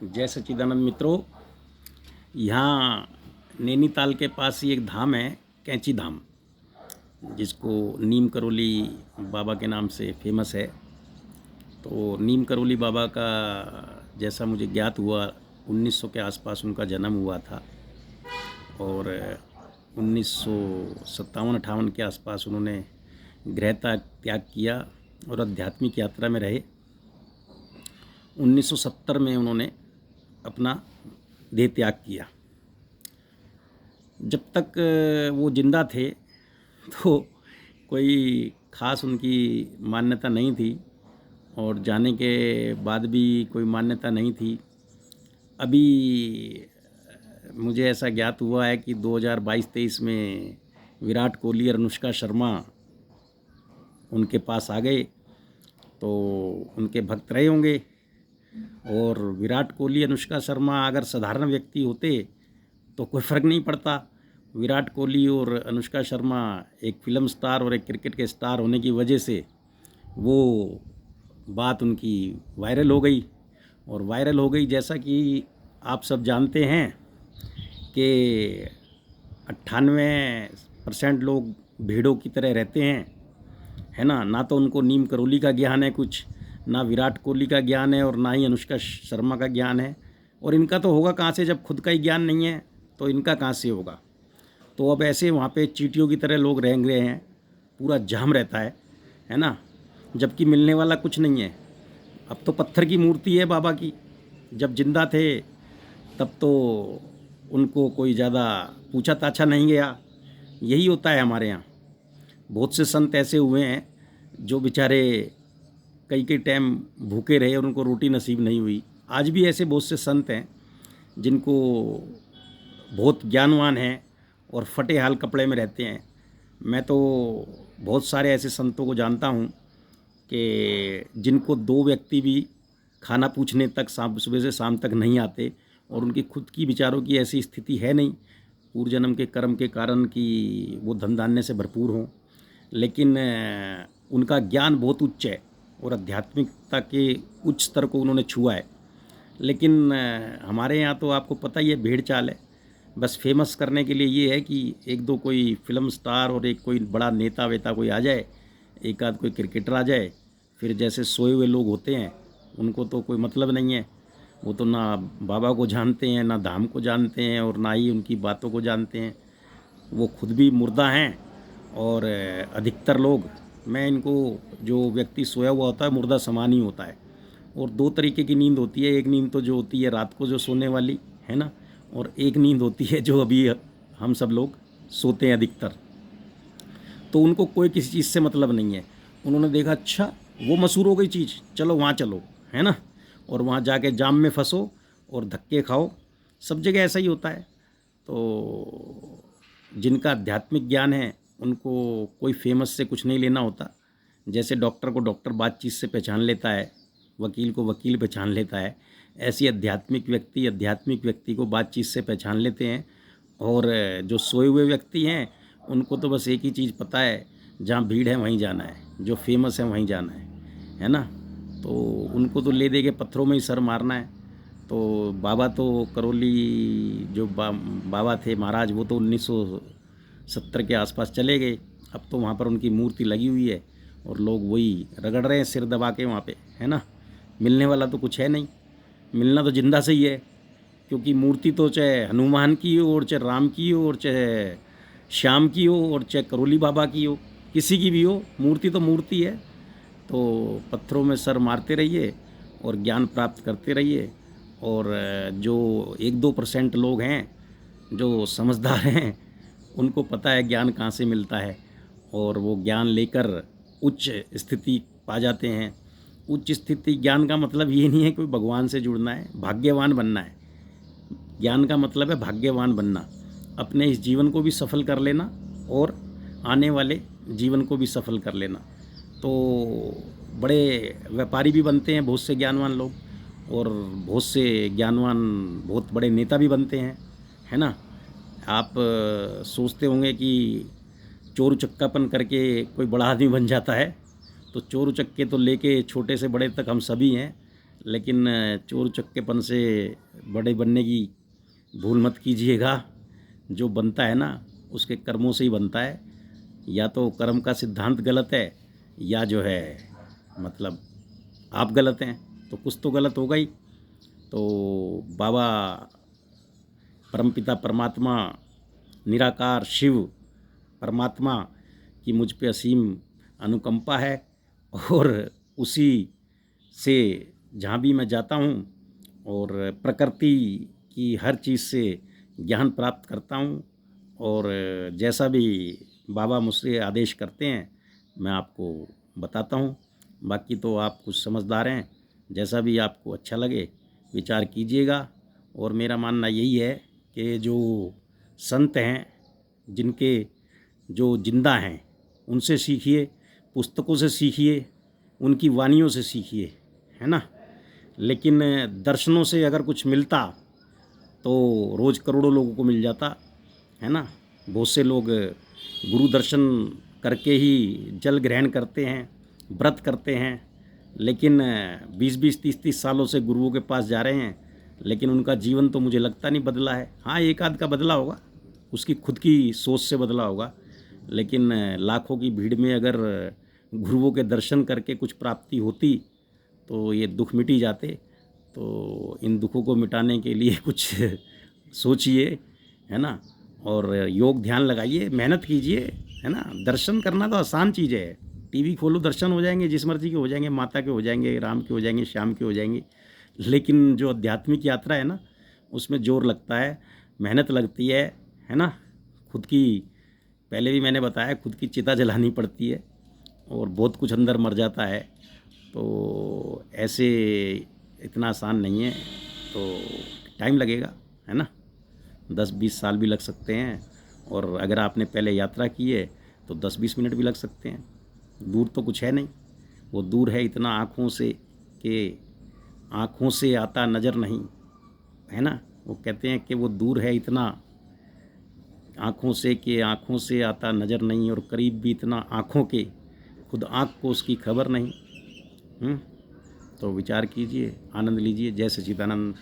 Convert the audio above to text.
जय सच्चिदानंद मित्रों। यहाँ नैनीताल के पास ही एक धाम है, कैंची धाम, जिसको नीम करोली बाबा के नाम से फेमस है। तो नीम करोली बाबा का जैसा मुझे ज्ञात हुआ 1900 के आसपास उनका जन्म हुआ था और 1957-58 के आसपास उन्होंने गृह त्याग किया और आध्यात्मिक यात्रा में रहे। 1970 में उन्होंने अपना देह त्याग किया। जब तक वो जिंदा थे तो कोई ख़ास उनकी मान्यता नहीं थी और जाने के बाद भी कोई मान्यता नहीं थी। अभी मुझे ऐसा ज्ञात हुआ है कि 2022-23 में विराट कोहली और अनुष्का शर्मा उनके पास आ गए तो उनके भक्त रहे होंगे। और विराट कोहली अनुष्का शर्मा अगर साधारण व्यक्ति होते तो कोई फ़र्क नहीं पड़ता। विराट कोहली और अनुष्का शर्मा एक फ़िल्म स्टार और एक क्रिकेट के स्टार होने की वजह से वो बात उनकी वायरल हो गई और वायरल हो गई। जैसा कि आप सब जानते हैं कि 98% लोग भेड़ों की तरह रहते हैं, है ना तो उनको नीम करोली का ज्ञान है कुछ, ना विराट कोहली का ज्ञान है और ना ही अनुष्का शर्मा का ज्ञान है। और इनका तो होगा कहाँ से, जब खुद का ही ज्ञान नहीं है तो इनका कहाँ से होगा। तो अब ऐसे वहाँ पे चींटियों की तरह लोग रह गए हैं, पूरा जाम रहता है ना, जबकि मिलने वाला कुछ नहीं है। अब तो पत्थर की मूर्ति है बाबा की। जब जिंदा थे तब तो उनको कोई ज़्यादा पूछा ताछा नहीं गया। यही होता है हमारे यहाँ। बहुत से संत ऐसे हुए हैं जो बेचारे कई टाइम भूखे रहे और उनको रोटी नसीब नहीं हुई। आज भी ऐसे बहुत से संत हैं जिनको बहुत ज्ञानवान हैं और फटे हाल कपड़े में रहते हैं। मैं तो बहुत सारे ऐसे संतों को जानता हूँ कि जिनको 2 व्यक्ति भी खाना पूछने तक सुबह से शाम तक नहीं आते और उनकी खुद की विचारों की ऐसी स्थिति है नहीं पूर्व जन्म के कर्म के कारण कि वो धन धान्य से भरपूर हों, लेकिन उनका ज्ञान बहुत उच्च है और आध्यात्मिकता के उच्च स्तर को उन्होंने छुआ है। लेकिन हमारे यहाँ तो आपको पता ही है, भेड़ चाल है। बस फेमस करने के लिए ये है कि 1-2 कोई फिल्म स्टार और एक कोई बड़ा नेता वेता कोई आ जाए, एक आध कोई क्रिकेटर आ जाए, फिर जैसे सोए हुए लोग होते हैं उनको तो कोई मतलब नहीं है। वो तो ना बाबा को जानते हैं, ना धाम को जानते हैं और ना ही उनकी बातों को जानते हैं। वो खुद भी मुर्दा हैं और अधिकतर लोग, मैं इनको, जो व्यक्ति सोया हुआ होता है मुर्दा समान ही होता है। और 2 तरीके की नींद होती है। एक नींद तो जो होती है रात को जो सोने वाली है ना, और एक नींद होती है जो अभी हम सब लोग सोते हैं अधिकतर। तो उनको कोई किसी चीज़ से मतलब नहीं है। उन्होंने देखा अच्छा वो मशहूर हो गई चीज़, चलो वहाँ चलो, है ना, और वहाँ जाके जाम में फंसो और धक्के खाओ। सब जगह ऐसा ही होता है। तो जिनका आध्यात्मिक ज्ञान है उनको कोई फेमस से कुछ नहीं लेना होता। जैसे डॉक्टर को डॉक्टर बातचीत से पहचान लेता है, वकील को वकील पहचान लेता है, ऐसी आध्यात्मिक व्यक्ति को बातचीत से पहचान लेते हैं। और जो सोए हुए व्यक्ति हैं उनको तो बस एक ही चीज़ पता है, जहाँ भीड़ है वहीं जाना है, जो फेमस है वहीं जाना है ना। तो उनको तो ले दे के पत्थरों में ही सर मारना है। तो बाबा तो करोली जो बाबा थे महाराज, वो तो 1970 के आसपास चले गए। अब तो वहाँ पर उनकी मूर्ति लगी हुई है और लोग वही रगड़ रहे हैं सिर दबा के वहाँ पे, है ना। मिलने वाला तो कुछ है नहीं, मिलना तो जिंदा से ही है। क्योंकि मूर्ति तो चाहे हनुमान की हो और चाहे राम की हो और चाहे श्याम की हो और चाहे करोली बाबा की हो, किसी की भी हो, मूर्ति तो मूर्ति है। तो पत्थरों में सर मारते रहिए और ज्ञान प्राप्त करते रहिए। और जो 1-2% लोग हैं जो समझदार हैं उनको पता है ज्ञान कहाँ से मिलता है और वो ज्ञान लेकर उच्च स्थिति पा जाते हैं। उच्च स्थिति, ज्ञान का मतलब ये नहीं है कोई भगवान से जुड़ना है, भाग्यवान बनना है। ज्ञान का मतलब है भाग्यवान बनना, अपने इस जीवन को भी सफल कर लेना और आने वाले जीवन को भी सफल कर लेना। तो बड़े व्यापारी भी बनते हैं बहुत से ज्ञानवान लोग, और बहुत से ज्ञानवान बहुत बड़े नेता भी बनते हैं, है ना। आप सोचते होंगे कि चोर उचक्कापन करके कोई बड़ा आदमी बन जाता है, तो चोर उचक्के तो लेके छोटे से बड़े तक हम सभी हैं। लेकिन चोर चक्केपन से बड़े बनने की भूल मत कीजिएगा। जो बनता है ना उसके कर्मों से ही बनता है। या तो कर्म का सिद्धांत गलत है या जो है मतलब आप गलत हैं, तो कुछ तो गलत होगा ही। तो बाबा परमपिता परमात्मा निराकार शिव परमात्मा की मुझ पे असीम अनुकंपा है, और उसी से जहाँ भी मैं जाता हूँ और प्रकृति की हर चीज़ से ज्ञान प्राप्त करता हूँ, और जैसा भी बाबा मुझसे आदेश करते हैं मैं आपको बताता हूँ। बाकी तो आप कुछ समझदार हैं, जैसा भी आपको अच्छा लगे विचार कीजिएगा। और मेरा मानना यही है कि जो संत हैं, जिनके जो जिंदा हैं, उनसे सीखिए, पुस्तकों से सीखिए, उनकी वानियों से सीखिए, है ना। लेकिन दर्शनों से अगर कुछ मिलता तो रोज़ करोड़ों लोगों को मिल जाता, है ना। बहुत से लोग गुरु दर्शन करके ही जल ग्रहण करते हैं, व्रत करते हैं, लेकिन 20-20, 30-30 सालों से गुरुओं के पास जा रहे हैं, लेकिन उनका जीवन तो मुझे लगता नहीं बदला है। हाँ, एक आध का बदला होगा, उसकी खुद की सोच से बदला होगा, लेकिन लाखों की भीड़ में अगर गुरुओं के दर्शन करके कुछ प्राप्ति होती तो ये दुख मिट ही जाते। तो इन दुखों को मिटाने के लिए कुछ सोचिए, है ना, और योग ध्यान लगाइए, मेहनत कीजिए, है ना। दर्शन करना तो आसान चीज़ है, टीवी खोलो दर्शन हो जाएंगे, जिस मर्जी के हो जाएंगे, माता के हो जाएंगे, राम के हो जाएंगे, श्याम के हो जाएंगे। लेकिन जो आध्यात्मिक यात्रा है ना, उसमें जोर लगता है, मेहनत लगती है ना। खुद की, पहले भी मैंने बताया, खुद की चिता जलानी पड़ती है और बहुत कुछ अंदर मर जाता है। तो ऐसे इतना आसान नहीं है, तो टाइम लगेगा, है ना। 10-20 साल भी लग सकते हैं, और अगर आपने पहले यात्रा की है तो 10-20 मिनट भी लग सकते हैं। दूर तो कुछ है नहीं, वो दूर है इतना आँखों से कि आँखों से आता नज़र नहीं, है ना। वो कहते हैं कि वो दूर है इतना आँखों से कि आँखों से आता नज़र नहीं, और करीब भी इतना आँखों के खुद आँख को उसकी खबर नहीं। तो विचार कीजिए, आनंद लीजिए। जय सच्चिदानंद।